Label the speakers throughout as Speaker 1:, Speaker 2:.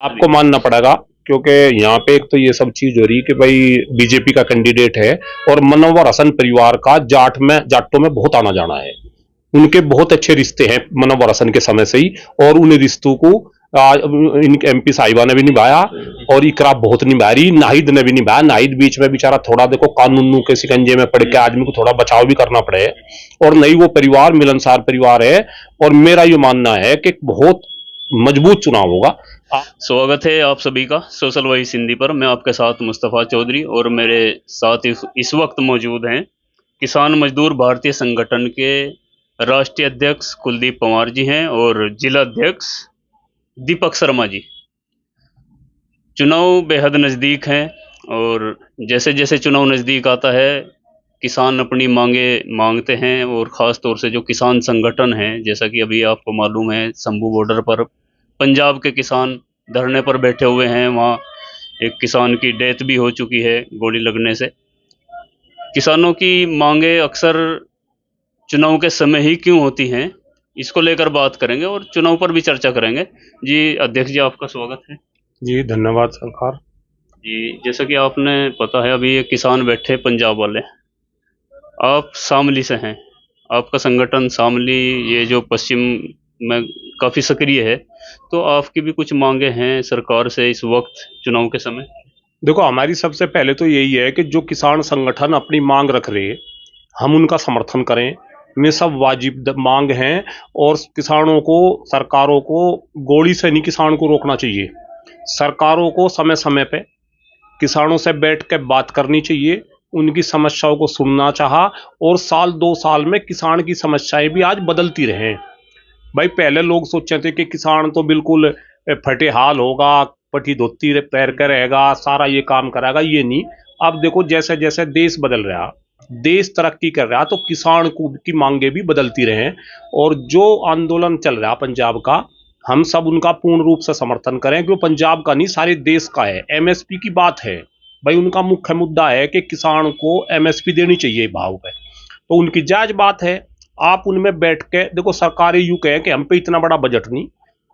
Speaker 1: आपको मानना पड़ेगा, क्योंकि यहाँ पे एक तो ये सब चीज हो रही कि भाई बीजेपी का कैंडिडेट है और मनोवर हसन परिवार का जाटों में बहुत आना जाना है। उनके बहुत अच्छे रिश्ते हैं मनोवर हसन के समय से ही, और उन रिश्तों को इन एमपी साहिबा ने भी निभाया और इकरा बहुत निभा रही, नाहिद ने भी निभाया। नाहिद बीच में बेचारा थोड़ा देखो कानूनों के शिकंजे में पड़ के आदमी को थोड़ा बचाव भी करना पड़े, और नहीं वो परिवार मिलनसार परिवार है। और मेरा ये मानना है कि बहुत मजबूत चुनाव होगा।
Speaker 2: स्वागत है आप सभी का सोशल वॉइस हिंदी पर। मैं आपके साथ मुस्तफ़ा चौधरी और मेरे साथ इस वक्त मौजूद हैं किसान मजदूर भारतीय संगठन के राष्ट्रीय अध्यक्ष कुलदीप पंवार जी हैं और जिला अध्यक्ष दीपक शर्मा जी। चुनाव बेहद नज़दीक हैं और जैसे जैसे चुनाव नज़दीक आता है किसान अपनी मांगे मांगते हैं, और ख़ास तौर से जो किसान संगठन हैं, जैसा कि अभी आपको मालूम है शंभू बॉर्डर पर पंजाब के किसान धरने पर बैठे हुए हैं। वहाँ एक किसान की डेथ भी हो चुकी है गोली लगने से। किसानों की मांगे अक्सर चुनाव के समय ही क्यों होती हैं, इसको लेकर बात करेंगे और चुनाव पर भी चर्चा करेंगे। जी अध्यक्ष जी, आपका स्वागत है।
Speaker 1: जी धन्यवाद सरकार।
Speaker 2: जी, जैसा कि आपने पता है अभी ये किसान बैठे पंजाब वाले, आप शामली से हैं, आपका संगठन शामली ये जो पश्चिम में काफ़ी सक्रिय है, तो आपकी भी कुछ मांगे हैं सरकार से इस वक्त चुनाव के समय?
Speaker 1: देखो, हमारी सबसे पहले तो यही है कि जो किसान संगठन अपनी मांग रख रहे, हम उनका समर्थन करें। ये सब वाजिब मांग हैं, और किसानों को, सरकारों को गोली से नहीं किसान को रोकना चाहिए। सरकारों को समय समय पे किसानों से बैठ के बात करनी चाहिए, उनकी समस्याओं को सुनना चाहा, और साल 2 साल में किसान की समस्याएं भी आज बदलती रहें। भाई पहले लोग सोचे थे कि किसान तो बिल्कुल फटे हाल होगा, पटी धोती पैर के रहेगा, सारा ये काम करेगा, ये नहीं। अब देखो जैसे जैसे देश बदल रहा, देश तरक्की कर रहा, तो किसान को की मांगे भी बदलती रहे। और जो आंदोलन चल रहा पंजाब का, हम सब उनका पूर्ण रूप से समर्थन करें, क्योंकि पंजाब का नहीं सारे देश का है। एमएसपी की बात है भाई, उनका मुख्य मुद्दा है कि किसान को एमएसपी देनी चाहिए भाव पे, तो उनकी जायज बात है। आप उनमें बैठ के देखो, सरकारें यूं कहें कि हम पे इतना बड़ा बजट नहीं,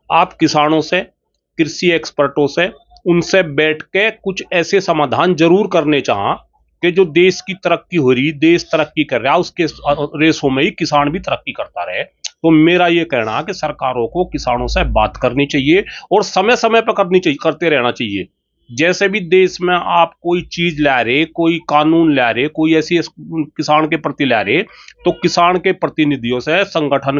Speaker 1: आप किसानों से, कृषि एक्सपर्टों से, उनसे बैठ के कुछ ऐसे समाधान जरूर करने चाह कि जो देश की तरक्की हो रही, देश तरक्की कर रहा है, उसके रेसों में ही किसान भी तरक्की करता रहे। तो मेरा ये कहना है कि सरकारों को किसानों से बात करनी चाहिए, और समय समय पर करनी चाहिए, करते रहना चाहिए। जैसे भी देश में आप कोई चीज ला रहे, कोई कानून ला रहे, कोई ऐसी किसान के प्रति ला रहे, तो किसान के प्रतिनिधियों से, संगठन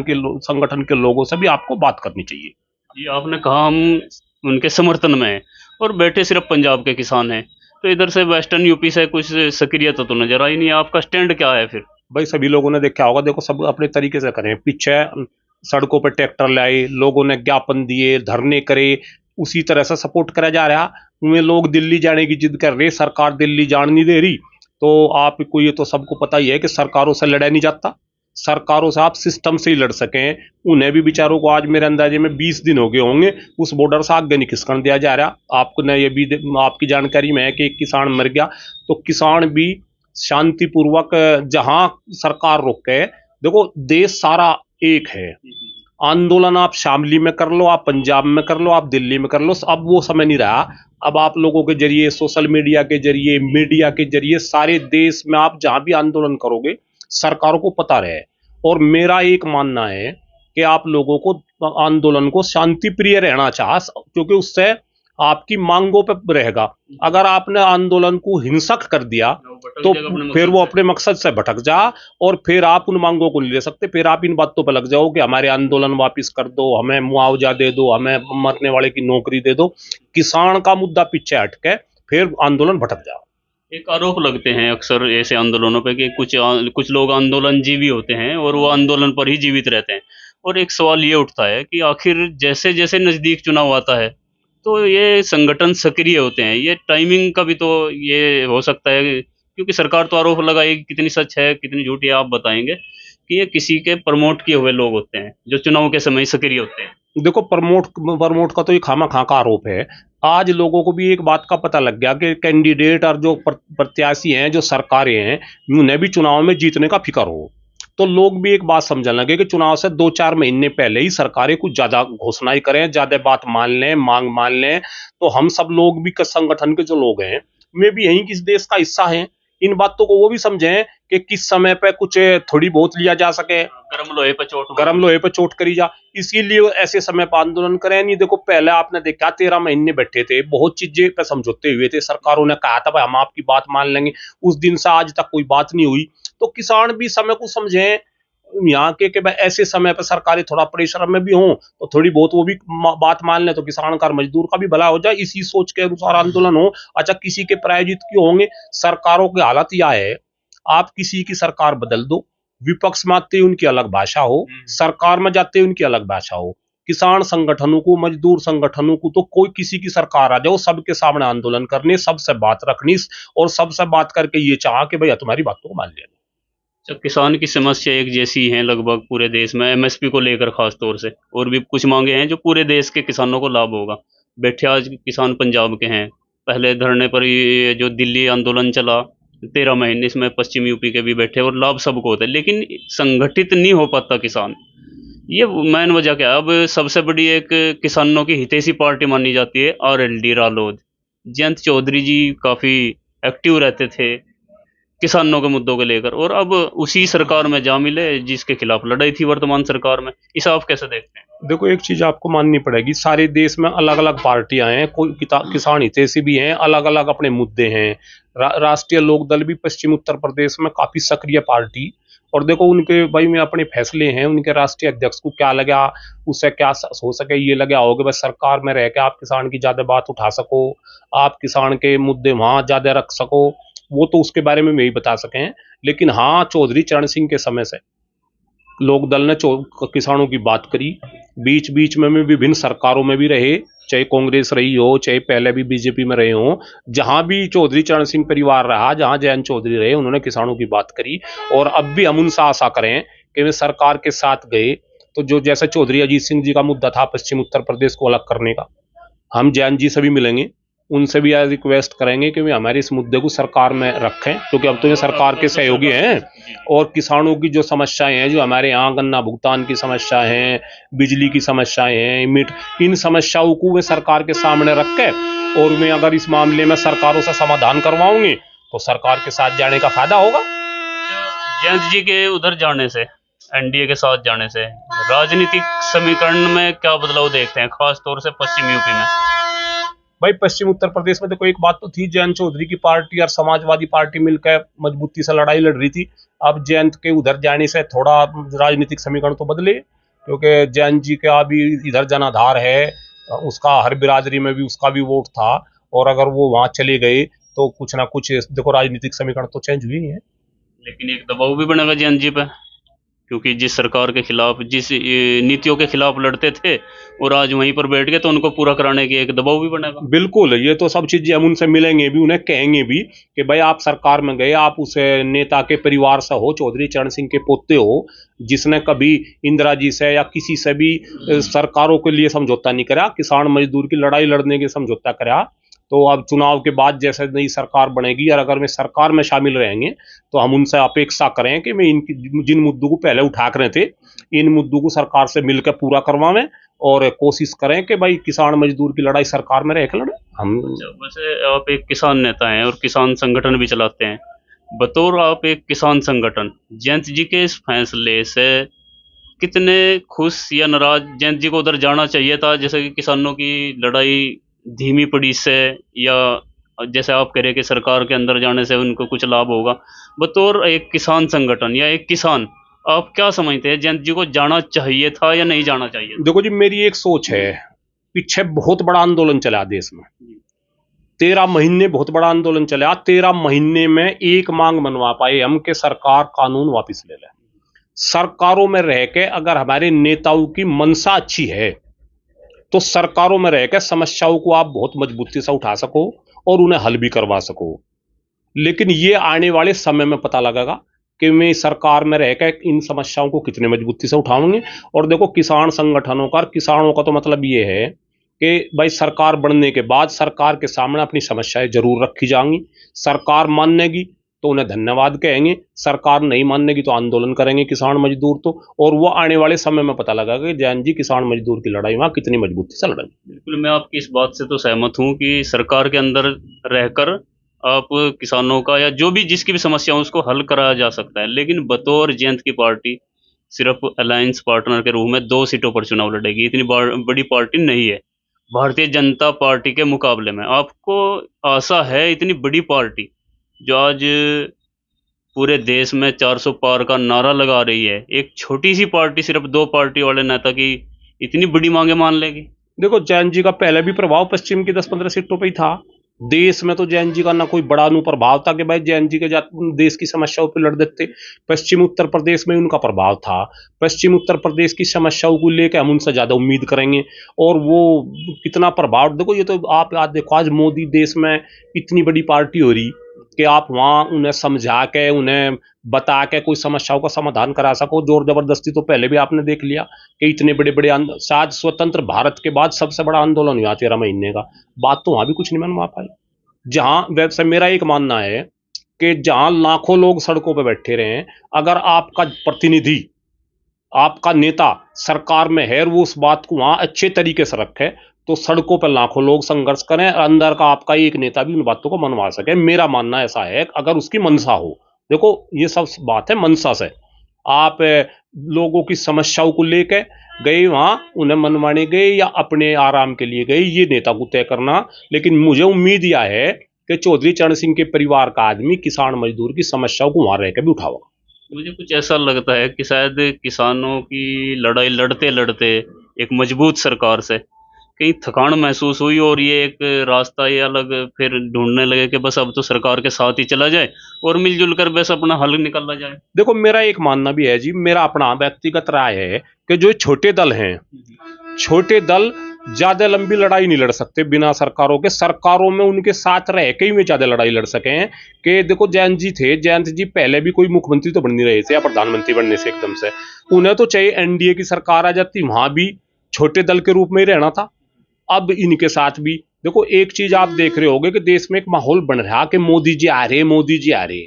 Speaker 1: के लोगों से भी आपको बात करनी चाहिए।
Speaker 2: जी, आपने कहा हम उनके समर्थन में हैं और बैठे सिर्फ पंजाब के किसान हैं, तो इधर से वेस्टर्न यूपी से कुछ सक्रियता तो नजर आई नहीं। आपका स्टैंड क्या है फिर?
Speaker 1: भाई सभी लोगों ने देखा होगा, देखो सब अपने तरीके से करें। पीछे सड़कों पर ट्रैक्टर लाए, लोगों ने ज्ञापन दिए, धरने करे, उसी तरह से सपोर्ट करा जा रहा। उनमें लोग दिल्ली जाने की जिद कर रहे, सरकार दिल्ली जाने नहीं दे रही। तो आपको ये तो सबको पता ही है कि सरकारों से लड़ा नहीं जाता, सरकारों से आप सिस्टम से ही लड़ सकें। उन्हें भी बेचारों को आज मेरे अंदाजे में 20 दिन हो गए होंगे उस बॉर्डर से आगे नहीं खिसकन दिया जा रहा। आपको न ये भी आपकी जानकारी में है कि एक किसान मर गया, तो किसान भी शांतिपूर्वक, जहां सरकार रोके, देखो देश सारा एक है। आंदोलन आप शामली में कर लो, आप पंजाब में कर लो, आप दिल्ली में कर लो, अब वो समय नहीं रहा। अब आप लोगों के जरिए, सोशल मीडिया के जरिए, मीडिया के जरिए, सारे देश में आप जहां भी आंदोलन करोगे, सरकारों को पता रहे। और मेरा एक मानना है कि आप लोगों को आंदोलन को शांति प्रिय रहना चाह, क्योंकि उससे आपकी मांगों पे रहेगा। अगर आपने आंदोलन को हिंसक कर दिया, तो फिर वो अपने मकसद से भटक जा, और फिर आप उन मांगों को नहीं ले सकते। फिर आप इन बातों पर लग जाओ कि हमारे आंदोलन वापस कर दो, हमें मुआवजा दे दो, हमें मरने वाले की नौकरी दे दो। किसान का मुद्दा पीछे हट के फिर आंदोलन भटक जाओ।
Speaker 2: एक आरोप लगते हैं अक्सर ऐसे आंदोलनों पे कि कुछ लोग आंदोलन जीवी होते हैं और वो आंदोलन पर ही जीवित रहते हैं। और एक सवाल ये उठता है कि आखिर जैसे जैसे नज़दीक चुनाव आता है तो ये संगठन सक्रिय होते हैं, ये टाइमिंग का भी तो ये हो सकता है, क्योंकि सरकार तो आरोप लगाएगी, कितनी सच है कितनी झूठी है आप बताएंगे, कि ये किसी के प्रमोट किए हुए लोग होते हैं जो चुनाव के समय सक्रिय होते हैं।
Speaker 1: देखो, प्रमोट प्रमोट का तो ये खामा खा का आरोप है। आज लोगों को भी एक बात का पता लग गया कि कैंडिडेट और जो प्रत्याशी हैं, जो सरकारें हैं, उन्हें भी चुनाव में जीतने का फिक्र हो। तो लोग भी एक बात समझने लगे कि चुनाव से 2-4 महीने पहले ही सरकारें कुछ ज्यादा घोषणाएं करें, ज्यादा बात मान लें, मांग मान लें, तो हम सब लोग भी संगठन के जो लोग हैं, वे भी यही किस देश का हिस्सा हैं, इन बातों को वो भी समझें कि किस समय पे कुछ थोड़ी बहुत लिया जा सके, गरम लोहे पे चोट करी जा, इसीलिए ऐसे समय पर आंदोलन करें। नहीं देखो पहले आपने देखा 13 महीने बैठे थे, बहुत चीजें पे समझौते हुए थे, सरकारों ने कहा था भाई हम आपकी बात मान लेंगे, उस दिन से आज तक कोई बात नहीं हुई। तो किसान भी समय को समझें यहाँ के भाई ऐसे समय पर सरकारी थोड़ा परिश्रम में भी हों तो थोड़ी बहुत वो भी बात मान ले तो किसान का मजदूर का भी भला हो जाए, इसी सोच के अनुसार आंदोलन हो। अच्छा किसी के प्रायोजित क्यों होंगे, सरकारों की हालत यह है, आप किसी की सरकार बदल दो, विपक्ष में आते उनकी अलग भाषा हो, सरकार में जाते उनकी अलग भाषा हो, किसान संगठनों को, मजदूर संगठनों को, तो कोई किसी की सरकार आ जाओ सबके सामने आंदोलन करने, सबसे बात रखनी और सबसे बात करके ये चाह कि भैया तुम्हारी बातों को मान लेना।
Speaker 2: तो किसान की समस्या एक जैसी है लगभग पूरे देश में, एमएसपी को लेकर खास तौर से, और भी कुछ मांगे हैं जो पूरे देश के किसानों को लाभ होगा। बैठे आज किसान पंजाब के हैं, पहले धरने पर ये जो दिल्ली आंदोलन चला 13 महीने, इसमें पश्चिम यूपी के भी बैठे और लाभ सबको होता है, लेकिन संगठित नहीं हो पाता किसान। ये मेन वजह क्या है? अब सबसे बड़ी एक किसानों की हितैषी पार्टी मानी जाती है आरएलडी, रालोद। जयंत चौधरी जी काफ़ी एक्टिव रहते थे किसानों के मुद्दों को लेकर, और अब उसी सरकार में जा मिले जिसके खिलाफ लड़ाई थी वर्तमान सरकार में। इसे आप कैसे देखते हैं?
Speaker 1: देखो एक चीज आपको माननी पड़ेगी, सारे देश में अलग अलग पार्टियां हैं, कोई किसान हितैषी भी हैं, अलग अलग अपने मुद्दे हैं। राष्ट्रीय लोकदल भी पश्चिम उत्तर प्रदेश में काफी सक्रिय पार्टी, और देखो उनके भाई में अपने फैसले हैं, उनके राष्ट्रीय अध्यक्ष को क्या लगा, उससे क्या हो सके, ये लगा होगा बस सरकार में रह के आप किसान की ज्यादा बात उठा सको, आप किसान के मुद्दे वहां ज्यादा रख सको, वो तो उसके बारे में यही बता सकें। लेकिन हाँ, चौधरी चरण सिंह के समय से लोक दल ने किसानों की बात करी, बीच बीच में विभिन्न सरकारों में भी रहे, चाहे कांग्रेस रही हो चाहे पहले भी बीजेपी में रहे हो, जहां भी चौधरी चरण सिंह परिवार रहा, जहां जयंत चौधरी रहे, उन्होंने किसानों की बात करी। और अब भी हम उनसे आशा करें कि वे सरकार के साथ गए तो जो जैसे चौधरी अजीत सिंह जी का मुद्दा था पश्चिम उत्तर प्रदेश को अलग करने का, हम जयंत जी से भी मिलेंगे, उनसे भी आज रिक्वेस्ट करेंगे कि वे हमारे इस मुद्दे को सरकार में रखें, क्योंकि अब तो ये सरकार के सहयोगी हैं। और किसानों की जो समस्याएं हैं, जो हमारे यहाँ गन्ना भुगतान की समस्या है, बिजली की समस्याएं हैं, इन समस्याओं को वे सरकार के सामने रख के, और वे अगर इस मामले में सरकारों से समाधान करवाओगे तो सरकार के साथ जाने का फायदा होगा।
Speaker 2: जयंत जी के उधर जाने से, एनडीए के साथ जाने से राजनीतिक समीकरण में क्या बदलाव देखते हैं, खास तौर से पश्चिम यूपी में?
Speaker 1: भाई पश्चिम उत्तर प्रदेश में देखो एक बात तो थी, जयंत चौधरी की पार्टी और समाजवादी पार्टी मिलकर मजबूती से लड़ाई लड़ रही थी। अब जयंत के उधर जाने से थोड़ा राजनीतिक समीकरण तो बदले, क्योंकि जयंत जी का भी इधर जनाधार है, उसका हर बिरादरी में भी उसका भी वोट था, और अगर वो वहां चले गए तो कुछ ना कुछ देखो राजनीतिक समीकरण तो चेंज हुई है।
Speaker 2: लेकिन एक दबाव भी बनेगा जयंत जी पे, क्योंकि जिस सरकार के खिलाफ, जिस नीतियों के खिलाफ लड़ते थे और आज वहीं पर बैठ गए, तो उनको पूरा कराने की एक दबाव भी बनेगा।
Speaker 1: बिल्कुल, ये तो सब चीजें हम उनसे मिलेंगे भी, उन्हें कहेंगे भी कि भाई आप सरकार में गए, आप उस नेता के परिवार से हो, चौधरी चरण सिंह के पोते हो, जिसने कभी इंदिरा जी से या किसी से भी सरकारों के लिए समझौता नहीं करा, किसान मजदूर की लड़ाई लड़ने के समझौता करा। तो अब चुनाव के बाद जैसे नई सरकार बनेगी और अगर वे सरकार में शामिल रहेंगे तो हम उनसे अपेक्षा करें कि वे इनकी जिन मुद्दों को पहले उठा कर रहे थे, इन मुद्दों को सरकार से मिलकर पूरा करवाएं, और कोशिश करें कि भाई किसान मजदूर की लड़ाई सरकार में रह के लड़े। हम
Speaker 2: वैसे आप एक किसान नेता हैं और किसान संगठन भी चलाते हैं, बतौर आप एक किसान संगठन, जयंत जी के इस फैसले से कितने खुश या नाराज? जयंत जी को उधर जाना चाहिए था, जैसे कि किसानों की लड़ाई धीमी पड़ी से, या जैसे आप कह रहे कि सरकार के अंदर जाने से उनको कुछ लाभ होगा। बतौर एक किसान संगठन या एक किसान, आप क्या समझते हैं, जयंत जी को जाना चाहिए था या नहीं जाना चाहिए?
Speaker 1: देखो जी, मेरी एक सोच है, पीछे बहुत बड़ा आंदोलन चला देश में, 13 महीने बहुत बड़ा आंदोलन चला, 13 महीने में एक मांग मनवा पाए हम कि सरकार कानून वापस ले ले। सरकारों में रह के अगर हमारे नेताओं की मनसा अच्छी है तो सरकारों में रह के समस्याओं को आप बहुत मजबूती से उठा सको और उन्हें हल भी करवा सको। लेकिन ये आने वाले समय में पता लगेगा कि मैं सरकार में रहकर इन समस्याओं को कितने मजबूती से उठाऊंगे। और देखो किसान संगठनों का, किसानों का तो मतलब ये है कि भाई सरकार बनने के बाद सरकार के सामने अपनी समस्याएं जरूर रखी जाएंगी, सरकार मानेगी तो उन्हें धन्यवाद कहेंगे, सरकार नहीं मानेगी तो आंदोलन करेंगे किसान मजदूर तो। और वो आने वाले समय में पता लगा कि जैन जी किसान मजदूर की लड़ाई वहाँ कितनी मजबूती से लड़ेंगे।
Speaker 2: बिल्कुल, मैं आपकी इस बात से तो सहमत हूँ कि सरकार के अंदर रहकर आप किसानों का या जो भी जिसकी भी समस्या हो उसको हल कराया जा सकता है, लेकिन बतौर जयंत की पार्टी सिर्फ अलायंस पार्टनर के रूप में 2 सीटों पर चुनाव लड़ेगी, इतनी बड़ी पार्टी नहीं है भारतीय जनता पार्टी के मुकाबले में। आपको आशा है इतनी बड़ी पार्टी जो आज पूरे देश में 400 पार का नारा लगा रही है, एक छोटी सी पार्टी सिर्फ 2 पार्टी वाले नेता की इतनी बड़ी मांगे मान लेगी?
Speaker 1: देखो, जैन जी का पहले भी प्रभाव पश्चिम की 10-15 सीटों पे ही था। देश में तो जैन जी का ना कोई बड़ा नु प्रभाव था कि भाई जैन जी के देश की समस्याओं पे लड़ देते। पश्चिम उत्तर प्रदेश में उनका प्रभाव था। पश्चिम उत्तर प्रदेश की समस्याओं को लेकर हम उनसे ज्यादा उम्मीद करेंगे। और वो कितना प्रभाव, देखो ये तो आप आज देखो, आज मोदी देश में इतनी बड़ी पार्टी हो रही कि आप वहां उन्हें समझा के, उन्हें बता के कोई समस्याओं का समाधान करा सको। जोर जबरदस्ती तो पहले भी आपने देख लिया कि इतने बड़े बड़े शायद स्वतंत्र भारत के बाद सबसे बड़ा आंदोलन हुआ 13 महीने का। बात तो वहां भी कुछ नहीं मनवा पाई। जहां वैसे मेरा एक मानना है कि जहां लाखों लोग सड़कों पर बैठे रहे, अगर आपका प्रतिनिधि, आपका नेता सरकार में है और वो उस बात को वहां अच्छे तरीके से रखे, तो सड़कों पर लाखों लोग संघर्ष करें और अंदर का आपका एक नेता भी उन बातों को मनवा सके। मेरा मानना ऐसा है, अगर उसकी मंशा हो। देखो, ये सब बात है मंशा से। आप लोगों की समस्याओं को लेकर गए वहां, उन्हें मनवाने गए या अपने आराम के लिए गए, ये नेता को तय करना। लेकिन मुझे उम्मीद यह है कि चौधरी चरण सिंह के परिवार का आदमी किसान मजदूर की समस्याओं को वहां रहकर भी उठाओगा।
Speaker 2: मुझे कुछ ऐसा लगता है कि शायद किसानों की लड़ाई लड़ते लड़ते एक मजबूत सरकार से कहीं थकान महसूस हुई और ये एक रास्ता ये अलग फिर ढूंढने लगे कि बस अब तो सरकार के साथ ही चला जाए और मिलजुल कर बस अपना हल निकाला जाए।
Speaker 1: देखो, मेरा एक मानना भी है जी, मेरा अपना व्यक्तिगत राय है कि जो छोटे दल हैं, छोटे दल ज्यादा लंबी लड़ाई नहीं लड़ सकते बिना सरकारों के। सरकारों में उनके साथ रह के ही वे ज्यादा लड़ाई लड़ सके हैं। कि देखो, जयंत जी थे, जयंत जी पहले भी कोई मुख्यमंत्री तो बन नहीं रहे थे या प्रधानमंत्री बनने से एकदम से। उन्हें तो चाहिए एनडीए की सरकार आ जाती, वहां भी छोटे दल के रूप में ही रहना था। अब इनके साथ भी देखो, एक चीज आप देख रहे होगे कि देश में एक माहौल बन रहा कि मोदी जी आ रहे, मोदी जी आ रहे।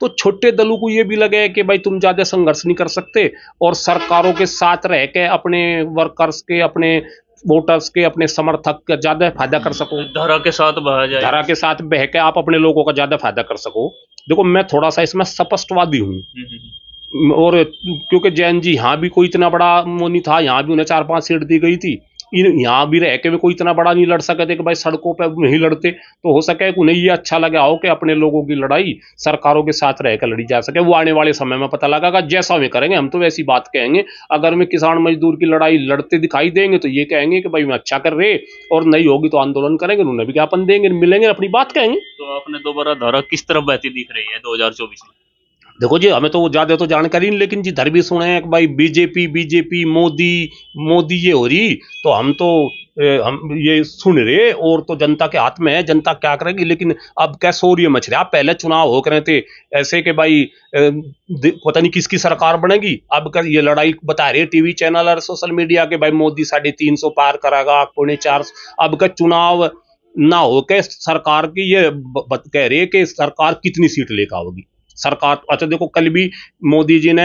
Speaker 1: तो छोटे दलों को ये भी लगे कि भाई तुम ज्यादा संघर्ष नहीं कर सकते और सरकारों के साथ रह के अपने वर्कर्स के, अपने वोटर्स के, अपने समर्थक का ज्यादा फायदा कर सको।
Speaker 2: धारा के साथ बहा जाए,
Speaker 1: धारा के साथ बह के आप अपने लोगों का ज्यादा फायदा कर सको। देखो, मैं थोड़ा सा इसमें स्पष्टवादी हूँ। और क्योंकि जैन जी यहाँ भी कोई इतना बड़ा वो नहीं था, यहाँ भी उन्हें 4-5 सीट दी गई थी। यहाँ भी रह के भी कोई इतना बड़ा नहीं लड़ सके थे कि भाई सड़कों पर नहीं लड़ते। तो हो सके कि उन्हें ये अच्छा लगा हो कि अपने लोगों की लड़ाई सरकारों के साथ रहकर लड़ी जा सके। वो आने वाले समय में पता लगेगा, जैसा वे करेंगे हम तो वैसी बात कहेंगे। अगर में किसान मजदूर की लड़ाई लड़ते दिखाई देंगे तो ये कहेंगे कि भाई मैं अच्छा कर रहे, और नहीं होगी तो आंदोलन करेंगे, उन्हें विज्ञापन देंगे, मिलेंगे, अपनी बात कहेंगे।
Speaker 2: तो आपने दोबारा धारा किस तरफ बहती दिख रही है 2024 में?
Speaker 1: देखो जी, हमें तो ज्यादा तो जानकारी नहीं, लेकिन जिधर भी सुने हैं कि भाई बीजेपी बीजेपी मोदी मोदी ये हो रही, तो हम तो हम ये सुन रहे। और तो जनता के हाथ में है, जनता क्या करेगी। लेकिन अब क्या शौर्य मच रहा, पहले चुनाव हो रहे थे ऐसे कि भाई पता नहीं किसकी सरकार बनेगी। अब कर ये लड़ाई बता रहे टीवी चैनल और सोशल मीडिया के भाई मोदी 350 पार करेगा, 4.25। अब का चुनाव ना हो के सरकार की ये कह रहे कि सरकार कितनी सीट लेकर आओगी सरकार। अच्छा देखो, कल भी मोदी जी ने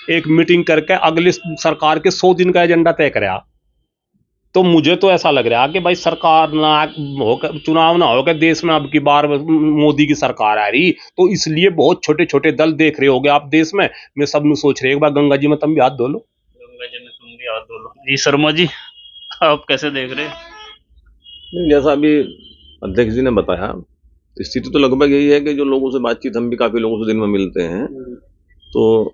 Speaker 1: एक मीटिंग करके अगले सरकार के 100 दिन का एजेंडा तय कराया। तो मुझे तो ऐसा लग रहा है कि भाई सरकार ना हो, चुनाव ना हो के देश में अब की बार मोदी की सरकार आ रही, तो इसलिए बहुत छोटे छोटे दल देख रहे होगे आप देश में। मैं सब में सोच रहे एक बार गंगा जी में तुम भी हाथ धो लो,
Speaker 2: गंगा जी में तुम भी हाथ धो लो। जी शर्मा जी, आप कैसे देख रहे हैं?
Speaker 3: नहीं, जैसा अभी अध्यक्ष जी ने बताया, स्थिति तो लगभग यही है कि जो लोगों से बातचीत, हम भी काफी लोगों से दिन में मिलते हैं, तो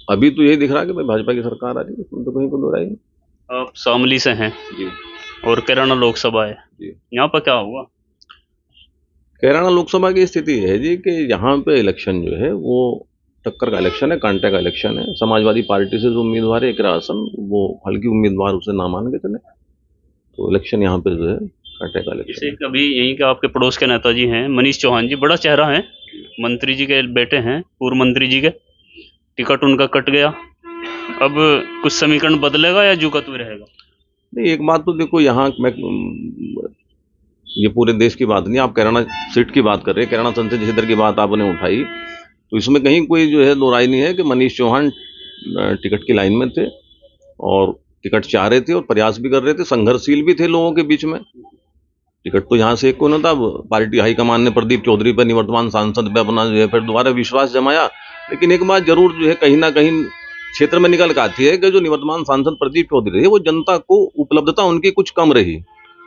Speaker 3: अभी तो यही दिख रहा है कि भाई भाजपा की सरकार आ रही है, तो कहीं को दो राय।
Speaker 2: आप शामली से हैं
Speaker 3: जी,
Speaker 2: और कैराना लोकसभा है
Speaker 3: जी।
Speaker 2: यहाँ पर क्या हुआ?
Speaker 3: कैराना लोकसभा की स्थिति है जी कि यहाँ पे इलेक्शन जो है वो टक्कर का इलेक्शन है, कांटे का इलेक्शन है। समाजवादी पार्टी से जो उम्मीदवार है इकरा हसन, वो हल्की उम्मीदवार, उसे ना मान के चले, तो इलेक्शन यहाँ पे जो है कांटे का इलेक्शन।
Speaker 2: जैसे कभी यहीं के आपके पड़ोस के नेताजी हैं मनीष चौहान जी, बड़ा चेहरा है, मंत्री जी के बेटे हैं, पूर्व मंत्री जी के, टिकट उनका कट गया। अब कुछ समीकरण बदलेगा या जू का तू रहेगा?
Speaker 3: नहीं, एक बात तो देखो, यहाँ मैं ये पूरे देश की बात नहीं, आप कैराना सीट की बात कर रहे हैं, कैराना संसदीय क्षेत्र की बात आपने उठाई, तो इसमें कहीं कोई जो है दो राय नहीं है कि मनीष चौहान टिकट की लाइन में थे और टिकट चाह रहे थे और प्रयास भी कर रहे थे, संघर्षशील भी थे लोगों के बीच में। टिकट तो यहाँ से एक को न था, पार्टी हाईकमान ने प्रदीप चौधरी पर, निवर्तमान सांसद पे अपना जो है फिर दोबारा विश्वास जमाया। लेकिन एक बात जरूर जो है कहीं ना कहीं क्षेत्र में निकल कर आती है कि जो निवर्तमान सांसद प्रदीप चौधरी है वो जनता को उपलब्धता उनकी कुछ कम रही।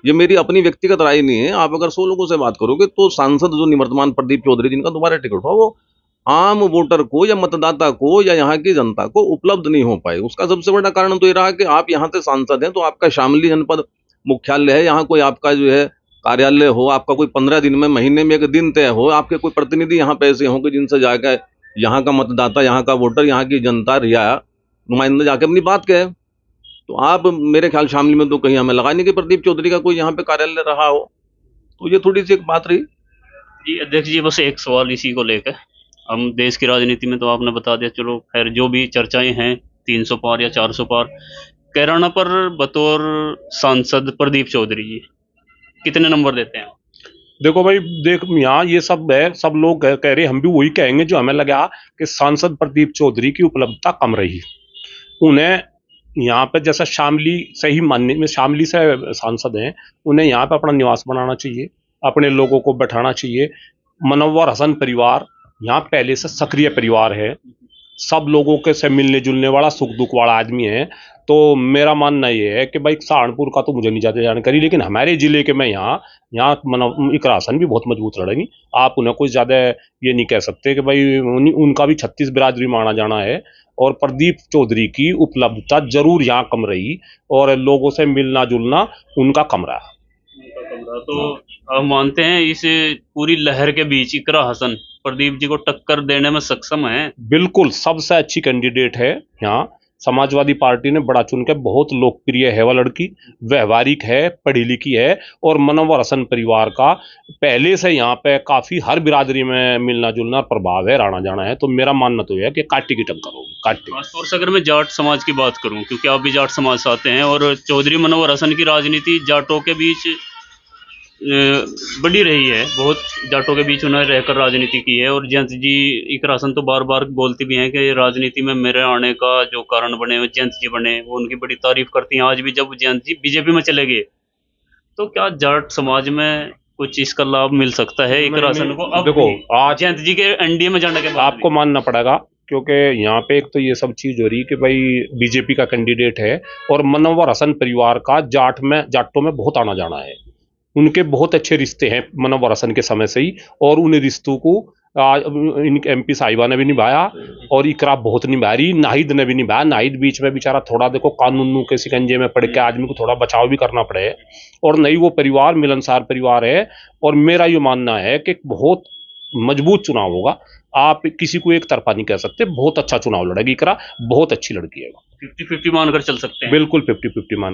Speaker 3: ये मेरी अपनी व्यक्तिगत राय नहीं है, आप अगर 100 लोगों से बात करोगे तो सांसद जो निवर्तमान प्रदीप चौधरी जिनका दोबारा टिकट हुआ वो आम वोटर को या मतदाता को या यहाँ की जनता को उपलब्ध नहीं हो पाए। उसका सबसे बड़ा कारण तो ये रहा कि आप यहाँ से सांसद हैं तो आपका शामली जनपद मुख्यालय है, यहाँ कोई आपका जो है कार्यालय हो, आपका कोई 15 दिन में महीने में एक दिन तय हो, आपके कोई प्रतिनिधि यहाँ पे ऐसे हों कि जिनसे जाकर यहाँ का मतदाता, यहाँ का वोटर, यहाँ की जनता, रिया नुमाइंदा जाके अपनी बात कहे। तो आप मेरे ख्याल शामली में तो कहीं हमें लगा नहीं कि प्रदीप चौधरी का कोई यहाँ पे कार्यालय रहा हो, तो ये थोड़ी सी एक बात रही।
Speaker 2: जी अध्यक्ष जी, बस एक सवाल इसी को लेकर, हम देश की राजनीति में तो आपने बता दिया, चलो खैर जो भी चर्चाएं हैं 300 पार या 400 पार, कैराना पर बतौर सांसद प्रदीप चौधरी जी कितने नंबर देते हैं?
Speaker 1: देखो भाई, देख यहाँ ये सब है, सब लोग कह रहे, हम भी वही कहेंगे जो हमें लगा कि सांसद प्रदीप चौधरी की उपलब्धता कम रही। उन्हें यहाँ पे जैसा शामली सही मानने में, शामली से सांसद हैं, उन्हें यहाँ पे अपना निवास बनाना चाहिए, अपने लोगों को बैठाना चाहिए। मनव्वर हसन परिवार यहाँ पहले से सक्रिय परिवार है, सब लोगों के से मिलने जुलने वाला, सुख दुख वाला आदमी है। तो मेरा मानना ये है कि भाई सहारनपुर का तो मुझे नहीं ज़्यादा जानकारी, लेकिन हमारे जिले के में यहाँ इकरा हसन भी बहुत मजबूत लड़ेंगी। आप उन्हें कुछ ज़्यादा ये नहीं कह सकते कि भाई उनका भी 36 बिरादरी माना जाना है। और प्रदीप चौधरी की उपलब्धता जरूर यहाँ कम रही और लोगों से मिलना जुलना उनका कम रहा।
Speaker 2: तो आप मानते हैं इस पूरी लहर के बीच इकरा हसन प्रदीप जी को टक्कर देने में सक्षम है?
Speaker 1: बिल्कुल, सबसे अच्छी कैंडिडेट है यहाँ। समाजवादी पार्टी ने बड़ा चुन के, बहुत लोकप्रिय है वह लड़की, व्यवहारिक है, पढ़ी लिखी है और मनव्वर हसन परिवार का पहले से यहाँ पे काफी हर बिरादरी में मिलना जुलना प्रभाव है, राणा जाना है। तो मेरा मानना तो यह है कि काटी की टक्कर होगी, काटी।
Speaker 2: खासतौर से अगर मैं जाट समाज की बात करूं, क्योंकि आप भी जाट समाज से आते हैं और चौधरी मनोहर हसन की राजनीति जाटों के बीच बड़ी रही है, बहुत जाटों के बीच उन्होंने रहकर राजनीति की है। और जयंत जी इकरा हसन तो बार बार बोलती भी हैं कि राजनीति में मेरे आने का जो कारण बने वो जयंत जी बने, वो उनकी बड़ी तारीफ करती हैं। आज भी जब जयंत जी बीजेपी में चले गए तो क्या जाट समाज में कुछ इसका लाभ मिल सकता है इकरा हसन को? अब
Speaker 1: देखो, आज
Speaker 2: जयंत जी के एनडीए में जाने के बाद
Speaker 1: आपको मानना पड़ेगा, क्योंकि यहाँ पे एक तो ये सब चीज हो रही कि भाई बीजेपी का कैंडिडेट है और मनव्वर हसन परिवार का जाटों में बहुत आना जाना है। उनके बहुत अच्छे रिश्ते हैं मनव्वर हसन के समय से ही, और उन रिश्तों को इनके एमपी साहिबा ने भी निभाया और इकरा बहुत निभा रही, नाहिद ने भी निभाया। नाहिद बीच में बेचारा थोड़ा देखो कानूनों के शिकंजे में पड़ के आदमी को थोड़ा बचाव भी करना पड़े, और नहीं वो परिवार मिलनसार परिवार है। और मेरा ये मानना है कि बहुत मजबूत चुनाव होगा, आप किसी को एक तरफा नहीं कह सकते, बहुत अच्छा चुनाव लड़ेगी इकरा, बहुत अच्छी लड़की है।
Speaker 2: 50-50 मानकर चल सकते हैं?
Speaker 1: बिल्कुल 50-50 मान